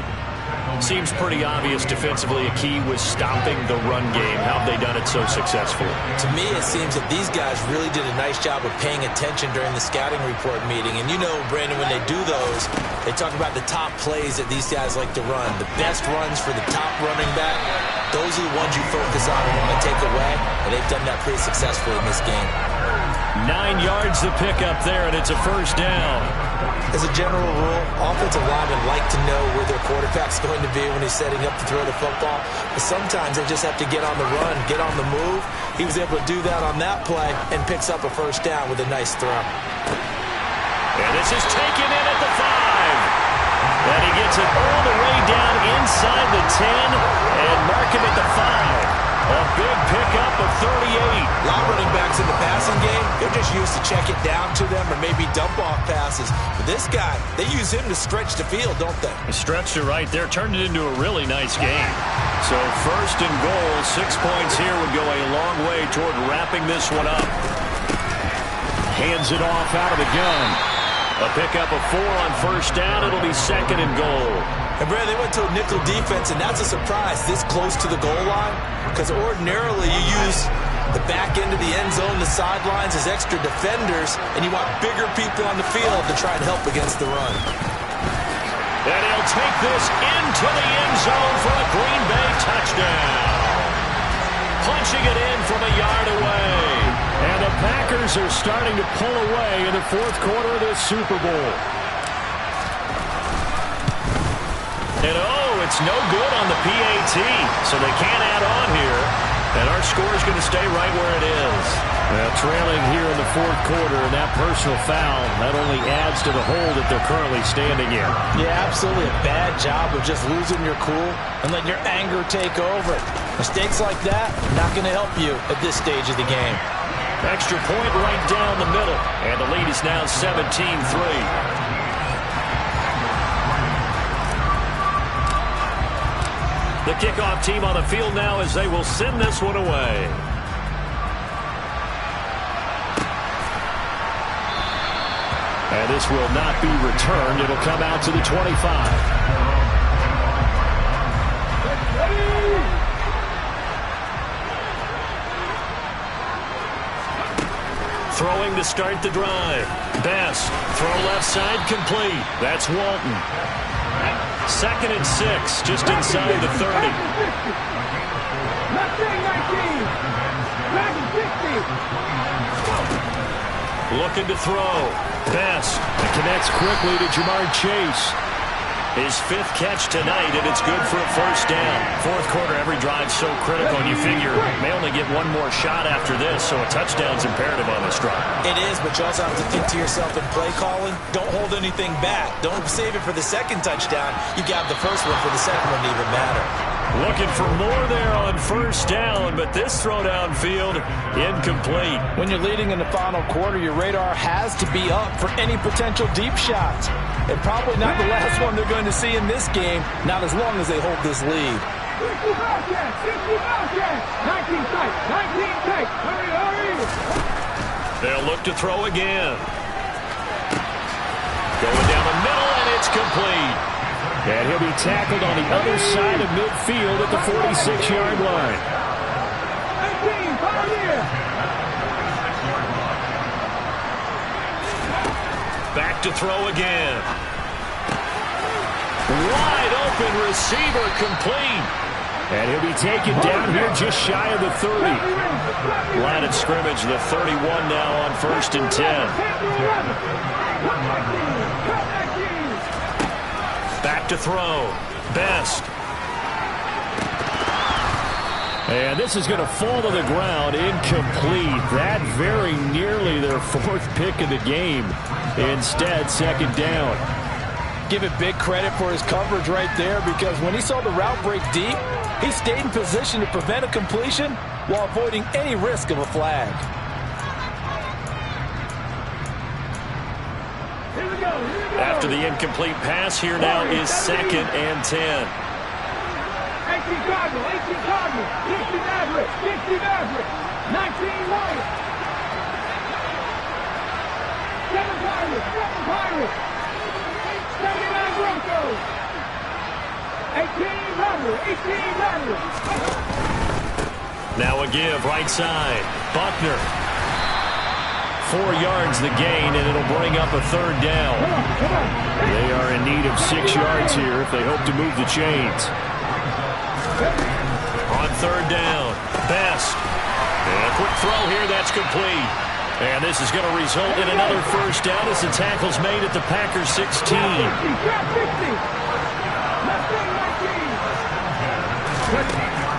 Seems pretty obvious defensively a key was stopping the run game. How have they done it so successfully? To me, it seems that these guys really did a nice job of paying attention during the scouting report meeting. And you know, Brandon, when they do those, they talk about the top plays that these guys like to run. The best runs for the top running back, those are the ones you focus on and want to take away. And they've done that pretty successfully in this game. 9 yards to pick up there, and it's a 1st down. As a general rule, offensive linemen like to know where their quarterback's going to be when he's setting up to throw the football. But sometimes they just have to get on the run, get on the move. He was able to do that on that play and picks up a 1st down with a nice throw. And this is taken in at the 5. And he gets it all the way down inside the 10 and mark him at the 5. A big pickup of 38. A lot of running backs in the passing game, they're just used to check it down to them or maybe dump off passes. But this guy, they use him to stretch the field, don't they? He stretched it right there, turned it into a really nice game. So 1st and goal, 6 points here would go a long way toward wrapping this one up. Hands it off out of the gun. A pickup of 4 on 1st down. It'll be 2nd and goal. And Brad, they went to a nickel defense, and that's a surprise this close to the goal line, because ordinarily you use the back end of the end zone, the sidelines as extra defenders, and you want bigger people on the field to try and help against the run. And he'll take this into the end zone for a Green Bay touchdown. Punching it in from a yard away. And the Packers are starting to pull away in the 4th quarter of this Super Bowl. And it's no good on the PAT, so they can't add on here. And our score is going to stay right where it is. Well, trailing here in the 4th quarter, and that personal foul, that only adds to the hole that they're currently standing in. Yeah, absolutely a bad job of just losing your cool and letting your anger take over. Mistakes like that, not going to help you at this stage of the game. Extra point right down the middle, and the lead is now 17-3. The kickoff team on the field now as they will send this one away. And this will not be returned. It'll come out to the 25. Throwing to start the drive. Best. Throw left side complete. That's Walton. 2nd and 6, just inside the 30. Looking to throw. Best. It connects quickly to Jamar Chase. His 5th catch tonight, and it's good for a first down. Fourth quarter, every drive's so critical, and you figure may only get one more shot after this, so a touchdown's imperative on this drive. It is, but you also have to think to yourself in play calling, don't hold anything back. Don't save it for the second touchdown. You got the first one for the second one to even matter. Looking for more there on first down, but this throw downfield incomplete. When you're leading in the final quarter, your radar has to be up for any potential deep shots. And probably not the last one they're going to see in this game, not as long as they hold this lead. 19 tight, 19 tight. Hurry, hurry. They'll look to throw again. Going down the middle, and it's complete. And he'll be tackled on the other side of midfield at the 46-yard line. 18, follow here. Back to throw again. Wide open receiver complete. And he'll be taken down here just shy of the 30. Line of scrimmage, the 31 now on 1st and 10. Back to throw. Best. And this is going to fall to the ground, incomplete. That very nearly their 4th pick of the game. Instead, 2nd down. Give it big credit for his coverage right there, because when he saw the route break deep, he stayed in position to prevent a completion while avoiding any risk of a flag. After the incomplete pass, here now is 2nd and 10. 18 Cardinal, 18 Cardinal, 60 Maverick, 60 Maverick, 19 Wyatt. 7 Pirates, 7 Pirates. 79 Broncos. 18 Maverick, 18 Maverick. Now a give, right side. Buckner. 4 yards the gain, and it'll bring up a 3rd down. They are in need of 6 yards here if they hope to move the chains. On 3rd down, Best. And a quick throw here, that's complete. And this is going to result in another first down as the tackle's made at the Packers 16.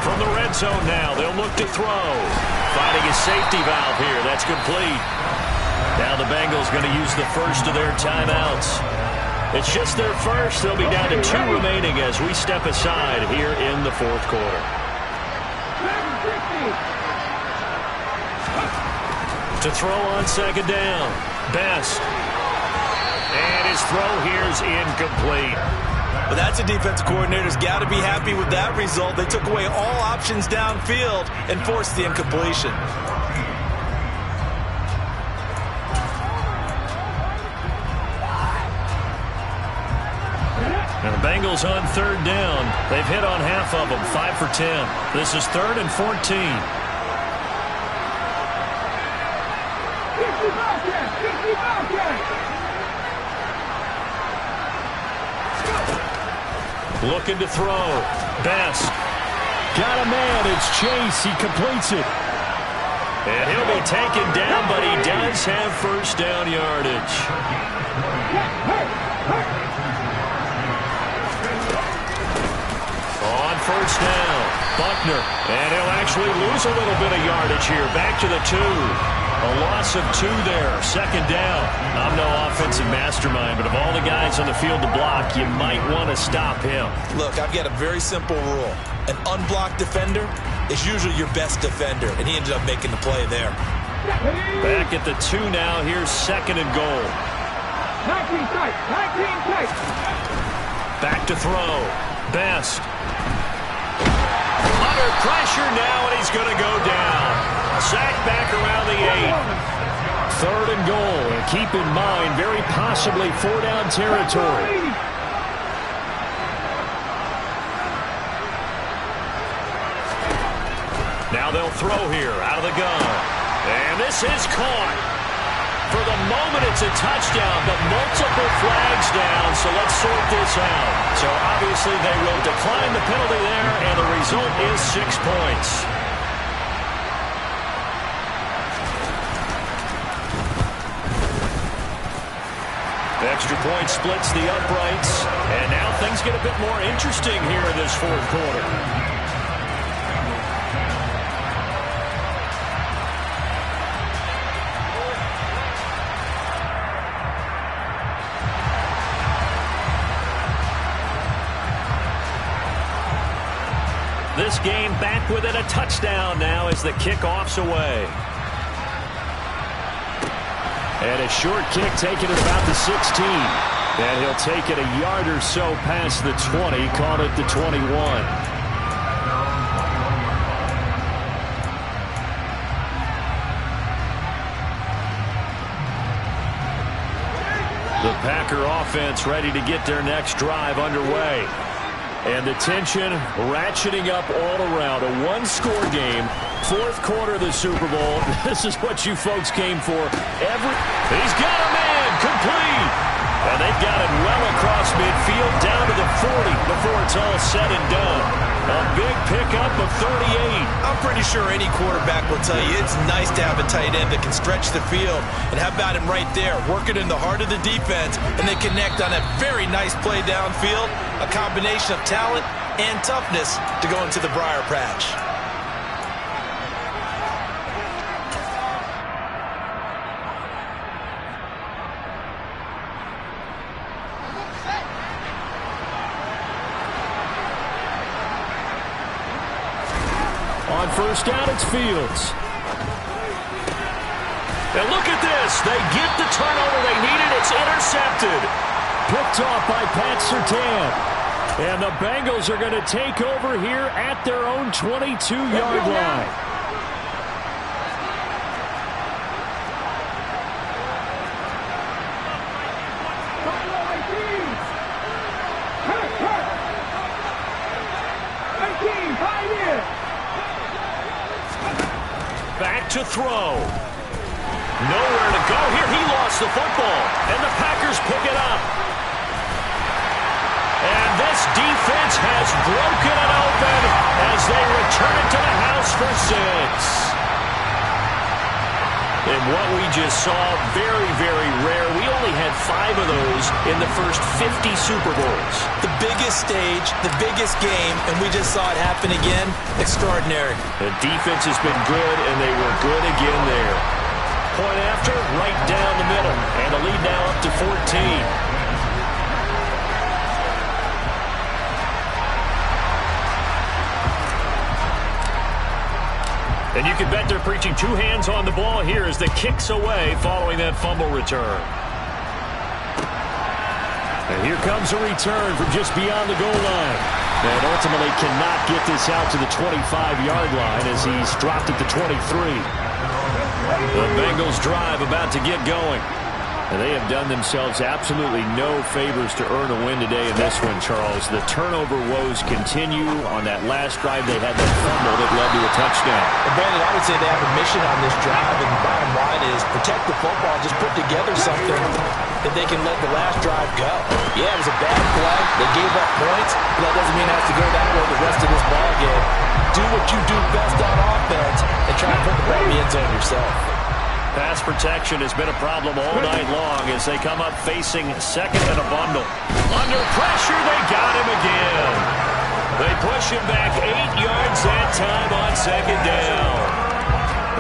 From the red zone now, they'll look to throw. Finding a safety valve here, that's complete. Now the Bengals going to use the first of their timeouts. It's just their first. They'll be down to 2 remaining as we step aside here in the 4th quarter. To throw on 2nd down. Best. And his throw here is incomplete. But that's a defensive coordinator's got to be happy with that result. They took away all options downfield and forced the incompletion. And the Bengals on 3rd down. They've hit on half of them, 5 for 10. This is 3rd and 14. Looking to throw. Best. Got a man. It's Chase. He completes it. And he'll be taken down, but he does have first down yardage. On 1st down, Buckner. And he'll actually lose a little bit of yardage here. Back to the 2. A loss of 2 there. 2nd down. I'm no offensive mastermind, but of all the guys on the field to block, you might want to stop him. Look, I've got a very simple rule. An unblocked defender is usually your best defender, and he ended up making the play there. Back at the 2 now. Here's 2nd and goal. 19 tight, 19 tight. Back to throw. Best. Under pressure now, and he's going to go down. Sacked back around the 8. 3rd and goal. And keep in mind, very possibly 4-down territory. Now they'll throw here out of the gun. And this is caught. For the moment, it's a touchdown, but multiple flags down, so let's sort this out. So obviously they will decline the penalty there, and the result is 6 points. The extra point splits the uprights, and now things get a bit more interesting here in this 4th quarter. This game back within a touchdown now as the kickoff's away. And a short kick taken at about the 16. And he'll take it a yard or so past the 20, caught at the 21. The Packer offense ready to get their next drive underway. And the tension ratcheting up all around. A one-score game. 4th quarter of the Super Bowl. This is what you folks came for. He's got a man complete. And they've got it well across midfield down to the 40 before it's all said and done. A big pickup of 38. I'm pretty sure any quarterback will tell you it's nice to have a tight end that can stretch the field. And how about him right there, working in the heart of the defense, and they connect on a very nice play downfield. A combination of talent and toughness to go into the briar patch. On 1st down, it's Fields. And look at this. They get the turnover they needed. It's intercepted. Picked off by Pat Surtain. And the Bengals are going to take over here at their own 22-yard line. Back to throw. Nowhere to go here. He lost the football. And the Packers pick it up. And this defense has broken it open as they return it to the house for 6. And what we just saw, very, very rare. We only had 5 of those in the first 50 Super Bowls. The biggest stage, the biggest game, and we just saw it happen again. Extraordinary. The defense has been good, and they were good again there. Point after, right down the middle. And the lead now up to 14. And you can bet they're preaching 2 hands on the ball here as the kick's away following that fumble return. And here comes a return from just beyond the goal line. And ultimately cannot get this out to the 25-yard line as he's dropped at the 23. The Bengals drive about to get going. And they have done themselves absolutely no favors to earn a win today in this one, Charles. The turnover woes continue. On that last drive, they had that fumble that led to a touchdown. Well, Brandon, I would say they have a mission on this drive, and the bottom line is protect the football. Just put together something that they can let the last drive go. Yeah, it was a bad play. They gave up points, but that doesn't mean it has to go that way the rest of this ball game. Do what you do best on offense and try to put the ball in the end zone yourself. Pass protection has been a problem all night long as they come up facing second and a bundle. Under pressure, they got him again. They push him back 8 yards that time on 2nd down.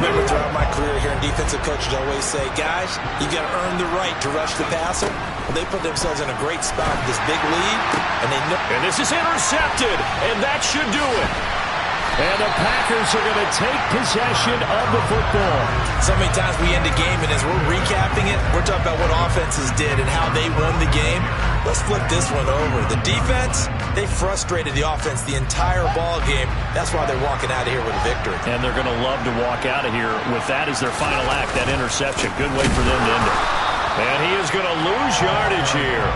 Remember, throughout my career here in defensive coaches, I always say, guys, you got to earn the right to rush the passer. Well, they put themselves in a great spot with this big lead, and they know. And this is intercepted, and that should do it. And the Packers are going to take possession of the football. So many times we end a game, and as we're recapping it, we're talking about what offenses did and how they won the game. Let's flip this one over. The defense, they frustrated the offense the entire ball game. That's why they're walking out of here with a victory. And they're going to love to walk out of here with that as their final act, that interception. Good way for them to end it. And he is going to lose yardage here.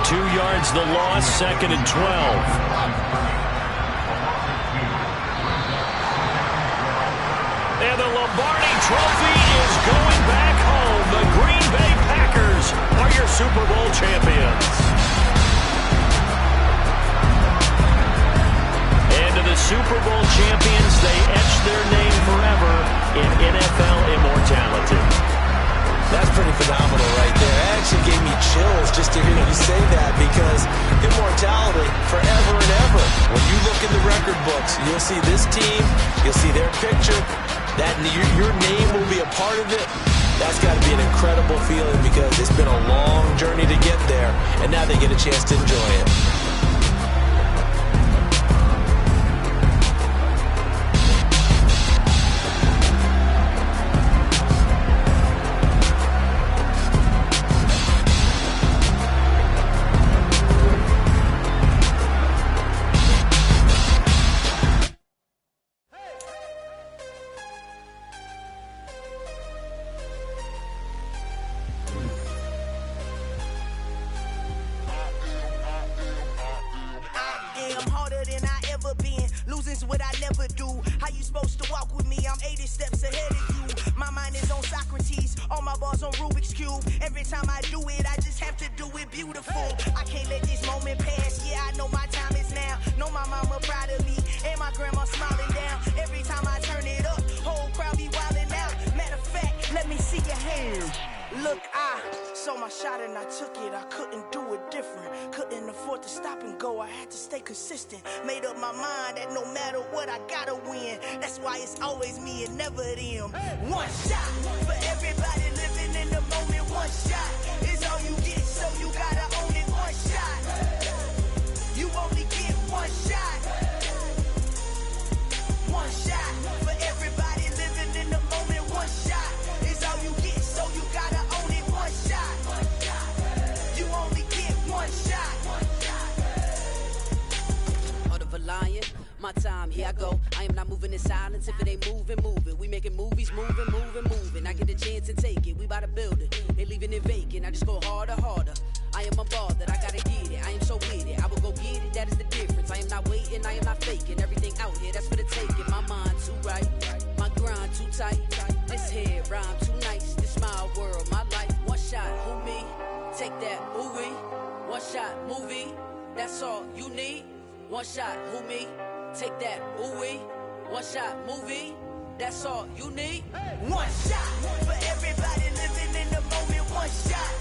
2 yards the loss, 2nd and 12. And the Lombardi Trophy is going back home. The Green Bay Packers are your Super Bowl champions. And to the Super Bowl champions, they etch their name forever in NFL immortality. That's pretty phenomenal right there. It actually gave me chills just to hear you say that, because immortality forever and ever. When you look in the record books, you'll see this team, you'll see their picture, that your name will be a part of it. That's got to be an incredible feeling, because it's been a long journey to get there, and now they get a chance to enjoy it. Consistent, made up my mind that no matter what I gotta win. That's why it's always me and never them. One shot for everybody living in the moment. One shot is all you get, so you gotta own it. One shot, you only get one shot. One shot for everybody living in the moment. One shot is all you get, so you gotta own it. One shot, you only get one shot. Lion, my time, here I go. I am not moving in silence. If it ain't moving, moving. We making movies, moving. I get a chance and take it. We bout to build it. They leaving it vacant. I just go harder. I am unbothered. I gotta get it. I am so with it. I will go get it. That is the difference. I am not waiting. I am not faking. Everything out here, that's for the taking. My mind too right. My grind too tight. This head rhyme too nice. This my world, my life. One shot, who me? Take that, movie. One shot, movie. That's all you need. One shot, who me? Take that, ooh-wee. One shot, movie. That's all you need. One shot for everybody living in the moment. One shot